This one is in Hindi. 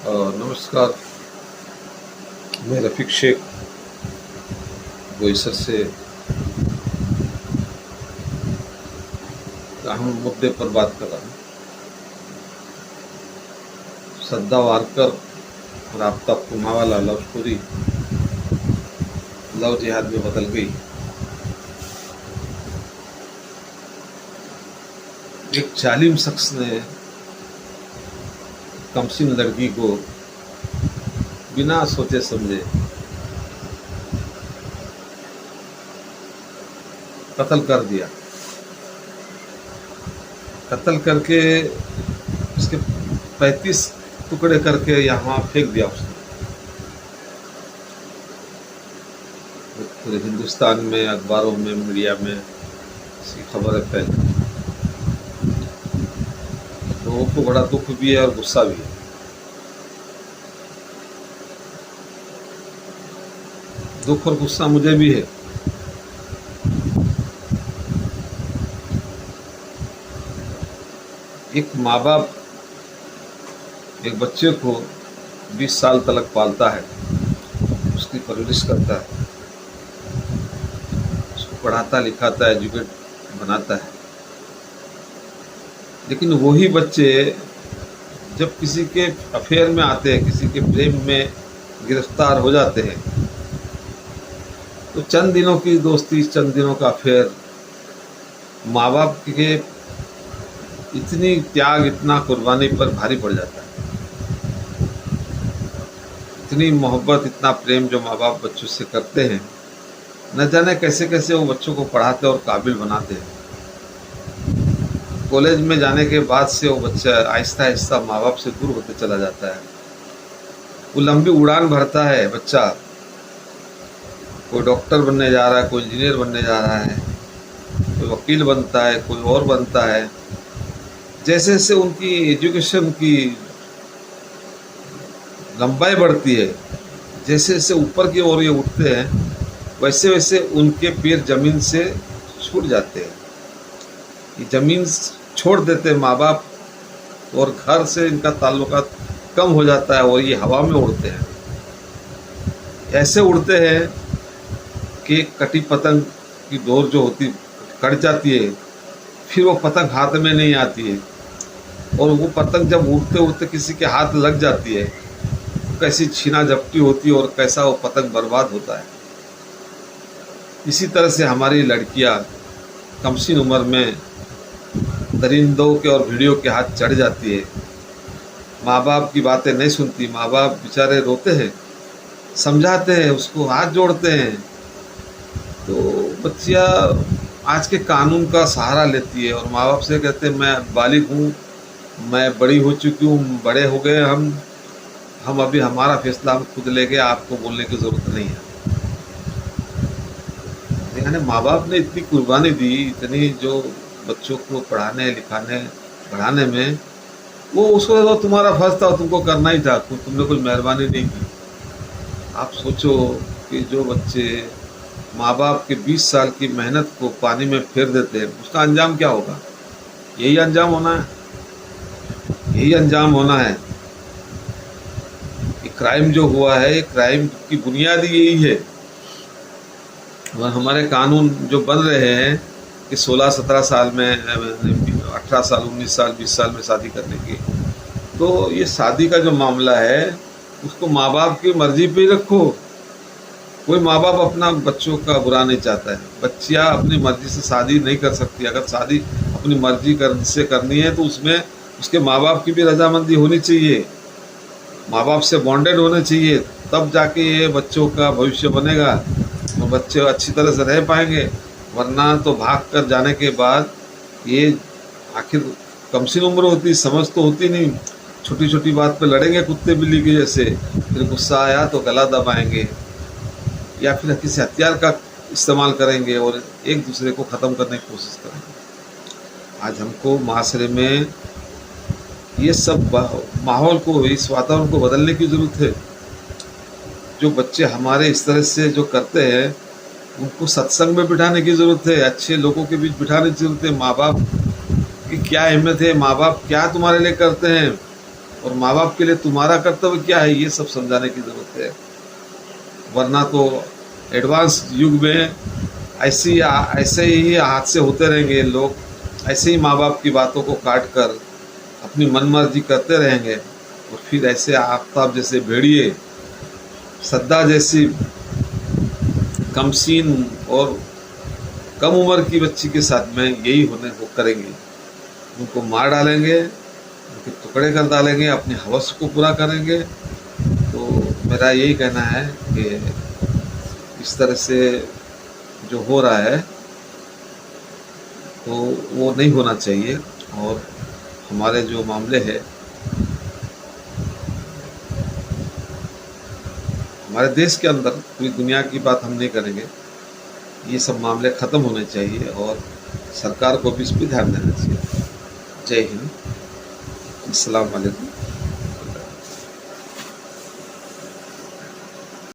नमस्कार। मैं रफ़ीक शेख बोईसर से अहम मुद्दे पर बात कर रहा हूँ। श्रद्धा वारकर और Aftab Poonawalla love story love जिहाद में बदल गई। एक जालिम शख्स ने कमसिन लड़की को बिना सोचे समझे कत्ल कर दिया। कत्ल करके उसके 35 टुकड़े करके यहाँ फेंक दिया उसने। पूरे हिंदुस्तान में, अखबारों में, मीडिया में इसकी खबरें फैली। लोगों को बड़ा दुख भी है और गुस्सा भी है। दुख और गुस्सा मुझे भी है। एक माँ बाप एक बच्चे को 20 साल तक पालता है, उसकी परवरिश करता है, उसको पढ़ाता लिखाता है, एजुकेट बनाता है। लेकिन वही बच्चे जब किसी के अफेयर में आते हैं, किसी के प्रेम में गिरफ्तार हो जाते हैं, तो चंद दिनों की दोस्ती, चंद दिनों का अफेयर माँ बाप के इतनी त्याग, इतना कुर्बानी पर भारी पड़ जाता है। इतनी मोहब्बत, इतना प्रेम जो माँ बाप बच्चों से करते हैं, न जाने कैसे कैसे वो बच्चों को पढ़ाते और काबिल बनाते हैं। कॉलेज में जाने के बाद से वो बच्चा आहिस्ता आहिस्ता माँ बाप से दूर होते चला जाता है। वो लंबी उड़ान भरता है बच्चा, कोई डॉक्टर बनने जा रहा है, कोई इंजीनियर बनने जा रहा है, कोई वकील बनता है, कोई और बनता है। जैसे जैसे उनकी एजुकेशन की लंबाई बढ़ती है, जैसे जैसे ऊपर की ओर ये उठते हैं, वैसे वैसे उनके पैर जमीन से छूट जाते हैं। ये जमीन छोड़ देते हैं माँ बाप, और घर से इनका ताल्लुकात कम हो जाता है और ये हवा में उड़ते हैं। ऐसे उड़ते हैं कि कटी पतंग की डोर जो होती कट जाती है, फिर वो पतंग हाथ में नहीं आती है, और वो पतंग जब उड़ते उड़ते किसी के हाथ लग जाती है, कैसी छीना झपटी होती है और कैसा वो पतंग बर्बाद होता है। इसी तरह से हमारी लड़कियां कमसिन उम्र में दरिंदों के और भिड़ियों के हाथ चढ़ जाती है। माँ बाप की बातें नहीं सुनती, माँ बाप बेचारे रोते हैं, समझाते हैं, उसको हाथ जोड़ते हैं, तो बच्चियाँ आज के कानून का सहारा लेती है और माँ बाप से कहते हैं मैं बालिग हूँ, मैं बड़ी हो चुकी हूँ, बड़े हो गए हम अभी हमारा फैसला हम खुद लेंगे, आपको बोलने की ज़रूरत नहीं है। यानी माँ बाप ने इतनी कुर्बानी दी, इतनी जो बच्चों को पढ़ाने लिखाने बढ़ाने में, वो उसको तो तुम्हारा फर्ज था, तुमको करना ही था, तुमने कुछ मेहरबानी नहीं की। आप सोचो कि जो बच्चे माँ बाप के 20 साल की मेहनत को पानी में फेर देते हैं, उसका अंजाम क्या होगा? यही अंजाम होना है, यही अंजाम होना है। ये क्राइम जो हुआ है, ये क्राइम की बुनियाद ही यही है। और हमारे कानून जो बन रहे हैं कि 16-17 साल में, 18 साल, 19 साल, 20 साल में शादी करने की, तो ये शादी का जो मामला है उसको माँ बाप की मर्जी पे ही रखो। कोई माँ बाप अपना बच्चों का बुरा नहीं चाहता है। बच्चियाँ अपनी मर्जी से शादी नहीं कर सकती। अगर शादी अपनी मर्जी से करनी है तो उसमें उसके माँ बाप की भी रजामंदी होनी चाहिए, माँ बाप से बॉन्डेड होने चाहिए, तब जाके ये बच्चों का भविष्य बनेगा और बच्चे अच्छी तरह से रह पाएंगे। वरना तो भाग कर जाने के बाद ये आखिर कमसिन उम्र होती, समझ तो होती नहीं, छोटी छोटी बात पे लड़ेंगे कुत्ते बिल्ली के जैसे, फिर गुस्सा आया तो गला दबाएंगे या फिर किसी हथियार का इस्तेमाल करेंगे और एक दूसरे को ख़त्म करने की कोशिश करेंगे। आज हमको माशरे में ये सब माहौल को, इस वातावरण को बदलने की ज़रूरत है। जो बच्चे हमारे इस तरह से जो करते हैं, उनको सत्संग में बिठाने की ज़रूरत है, अच्छे लोगों के बीच बिठाने की ज़रूरत है। माँ बाप की क्या अहमियत है, माँ बाप क्या तुम्हारे लिए करते हैं, और माँ बाप के लिए तुम्हारा कर्तव्य क्या है, ये सब समझाने की ज़रूरत है। वरना तो एडवांस युग में ऐसे ही हादसे होते रहेंगे। लोग ऐसे ही माँ बाप की बातों को काट कर अपनी मनमर्जी करते रहेंगे, और फिर ऐसे आफताब जैसे भेड़िए, सद्दा जैसी कमसीन और कम उम्र की बच्ची के साथ में यही होने को करेंगे। उनको मार डालेंगे, उनके टुकड़े कर डालेंगे, अपनी हवस को पूरा करेंगे। तो मेरा यही कहना है कि इस तरह से जो हो रहा है तो वो नहीं होना चाहिए। और हमारे जो मामले हैं, हमारे देश के अंदर, पूरी दुनिया की बात हम नहीं करेंगे, ये सब मामले ख़त्म होने चाहिए और सरकार को भी इस पर ध्यान देना चाहिए। जय हिंद, अस्सलाम वालेकुम।